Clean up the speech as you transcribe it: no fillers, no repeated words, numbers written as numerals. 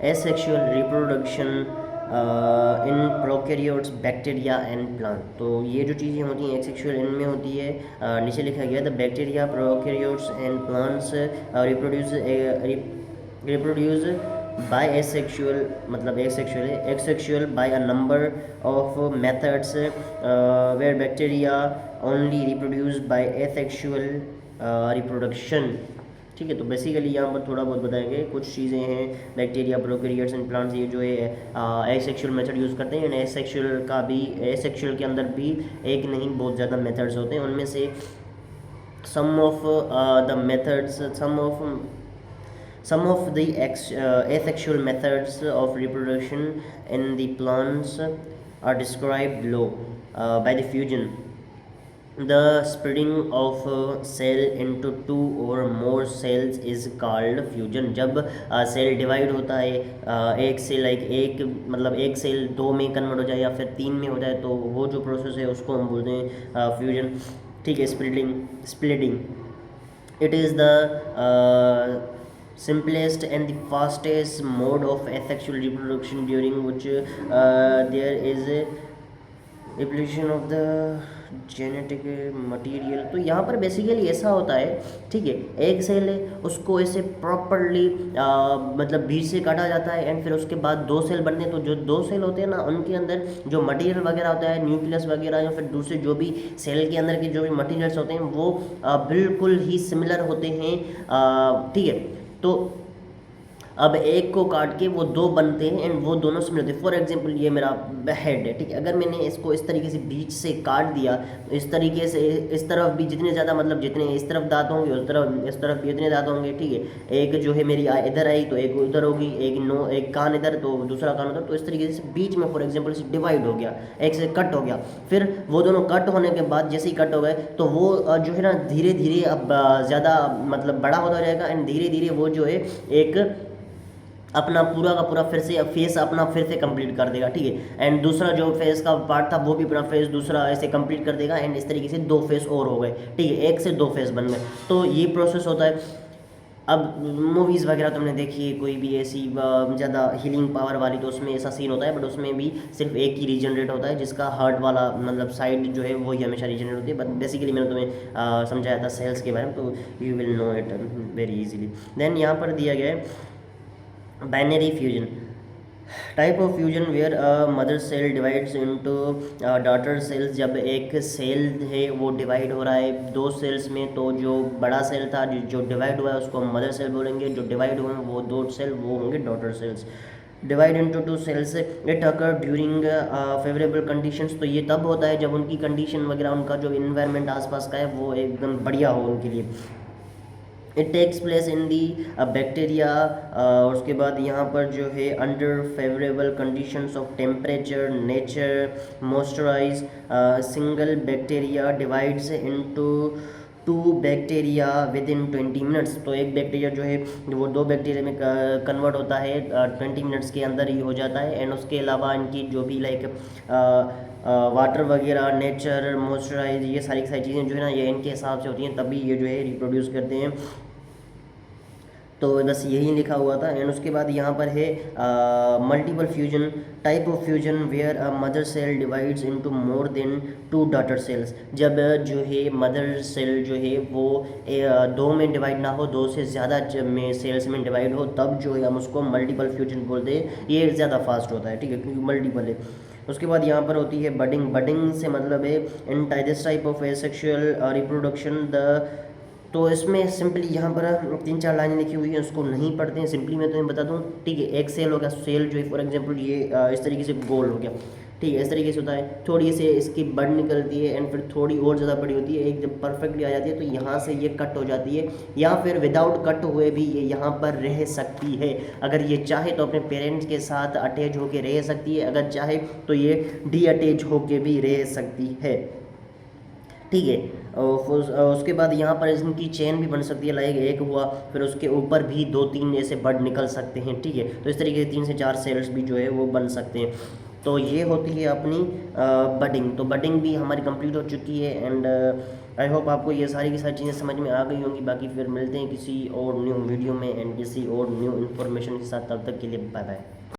Asexual reproduction in prokaryotes bacteria and plant. तो ये जो चीज़ें होती हैं एसेक्सुअल इनमें होती है, नीचे लिखा गया the bacteria prokaryotes and plants reproduce by asexual, मतलब asexual by a number of methods where bacteria only reproduce by asexual reproduction. ठीक है, तो बेसिकली यहाँ पर थोड़ा बहुत बताया गया कुछ चीज़ें हैं। बैक्टीरिया प्रोकैरियोट्स एंड प्लांट्स ये जो है एसेक्सुअल मेथड यूज़ करते हैं, एंड एसेक्सुअल के अंदर भी एक नहीं बहुत ज़्यादा मेथड्स होते हैं। उनमें से some of the methods some of the asexual methods of reproduction in the plants are described below. By the fusion, the spreading of cell into two or more cells is called fusion। जब cell divide होता है, एक से एक मतलब एक cell दो में कन्वर्ट हो जाए या फिर तीन में हो जाए, तो वो जो प्रोसेस है उसको हम बोलते हैं फ्यूजन। ठीक है, splitting it is the simplest and the fastest mode of asexual reproduction, during which there is a evolution of the genetic material. तो यहाँ पर बेसिकली ऐसा होता है, ठीक है, एक सेल है उसको ऐसे प्रॉपरली मतलब बीज से काटा जाता है, एंड फिर उसके बाद दो सेल बनते हैं। तो जो दो सेल होते हैं ना, उनके अंदर जो मटेरियल वगैरह होता है, न्यूक्लियस वगैरह या फिर दूसरे जो भी सेल के अंदर के जो भी मटेरियल्स होते हैं वो बिल्कुल ही सिमिलर होते हैं। ठीक है, तो अब एक को काट के वो दो बनते हैं एंड वो दोनों सिमिलर होते हैं। फॉर एग्जांपल ये मेरा हेड है, ठीक है, अगर मैंने इसको इस तरीके से बीच से काट दिया तो इस तरीके से इस तरफ भी जितने ज़्यादा मतलब जितने इस तरफ दांत होंगे उस तरफ इस तरफ भी उतने दांत होंगे। ठीक है, एक जो है मेरी इधर आई तो एक उधर होगी, एक कान इधर तो दूसरा कान उधर, तो इस तरीके से बीच में फॉर एग्जाम्पल से डिवाइड हो गया, एक से कट हो गया। फिर वो दोनों कट होने के बाद जैसे ही कट हो गए तो वो जो है ना धीरे धीरे अब ज़्यादा मतलब बड़ा होता जाएगा, एंड धीरे धीरे वो जो है एक अपना पूरा का पूरा फिर से फेस अपना फिर से कंप्लीट कर देगा। ठीक है, एंड दूसरा जो फेस का पार्ट था वो भी अपना फेस दूसरा ऐसे कंप्लीट कर देगा, एंड इस तरीके से दो फेस और हो गए। ठीक है, एक से दो फेस बन गए। तो ये प्रोसेस होता है। अब मूवीज़ वगैरह तुमने देखी है कोई भी ऐसी ज़्यादा हीलिंग पावर वाली, तो उसमें ऐसा सीन होता है, बट उसमें भी सिर्फ एक ही रीजनरेट होता है, जिसका हार्ट वाला मतलब साइड जो है वही हमेशा रीजनरेट होती है। बट बेसिकली मैंने तुम्हें समझाया था सेल्स के बारे में, तो you will know it very easily. Then यहाँ पर दिया गया है binary fusion, type of fusion where mother cell divides into daughter cells. जब एक सेल है वो डिवाइड हो रहा है दो सेल्स में, तो जो बड़ा सेल था जो डिवाइड हुआ है उसको हम मदर सेल बोलेंगे, जो डिवाइड हुए वो दो सेल वो होंगे daughter cells. Divide into two cells, it occur during favourable conditions. तो ये तब होता है जब उनकी कंडीशन वगैरह उनका जो इन्वायरमेंट आसपास का है वो एकदम बढ़िया हो उनके लिए। It takes place in the bacteria, उसके बाद यहाँ पर जो है under favourable conditions of temperature nature moisturise single bacteria divides into two bacteria within 20 minutes. तो एक बैक्टीरिया जो है वो दो बैक्टीरिया में कन्वर्ट होता है 20 मिनट्स के अंदर ही हो जाता है। एंड उसके अलावा इनकी जो भी वाटर वगैरह नेचर मॉइस्चराइज ये सारी चीज़ें जो है ना ये इनके हिसाब से होती हैं, तभी ये जो है रिप्रोड्यूस करते हैं। तो बस यही लिखा हुआ था। एंड उसके बाद यहाँ पर है multiple fusion, type of fusion where a mother cell divides into more than two daughter cells. जब जो है मदर सेल जो है वो दो में डिवाइड ना हो, दो से ज़्यादा में सेल्स में डिवाइड हो, तब जो है हम उसको मल्टीपल फ्यूजन बोलते हैं। ये ज़्यादा फास्ट होता है, ठीक है, क्योंकि मल्टीपल है। उसके बाद यहाँ पर होती है बडिंग से मतलब है in this type of asexual reproduction the. तो इसमें सिंपली यहाँ पर 3-4 लाइनें लिखी हुई हैं, उसको नहीं पढ़ते हैं, सिंपली मैं तुम्हें बता दूँ। ठीक है, एक सेल हो गया, सेल जो है फॉर एग्जांपल ये इस तरीके से गोल हो गया, ठीक है, इस तरीके से होता है। थोड़ी से इसकी बड निकलती है एंड फिर थोड़ी और ज़्यादा बड़ी होती है, एक जब परफेक्टली आ जाती है तो यहाँ से ये कट हो जाती है, या फिर विदाउट कट हुए भी ये यहाँ पर रह सकती है। अगर ये चाहे तो अपने पेरेंट्स के साथ अटैच होके रह सकती है, अगर चाहे तो ये डी अटैच होके भी रह सकती है। ठीक है, उसके बाद यहाँ पर इनकी चेन भी बन सकती है, लाइक एक हुआ फिर उसके ऊपर भी 2-3 ऐसे बड निकल सकते हैं। ठीक है, तो इस तरीके से 3 से 4 सेल्स भी जो है वो बन सकते हैं। तो ये होती है अपनी बडिंग। तो बडिंग भी हमारी कंप्लीट हो चुकी है। एंड आई होप आपको ये सारी की सारी चीज़ें समझ में आ गई होंगी। बाकी फिर मिलते हैं किसी और न्यू वीडियो में एंड किसी और न्यू इन्फॉर्मेशन के साथ। तब तक के लिए बाय बाय।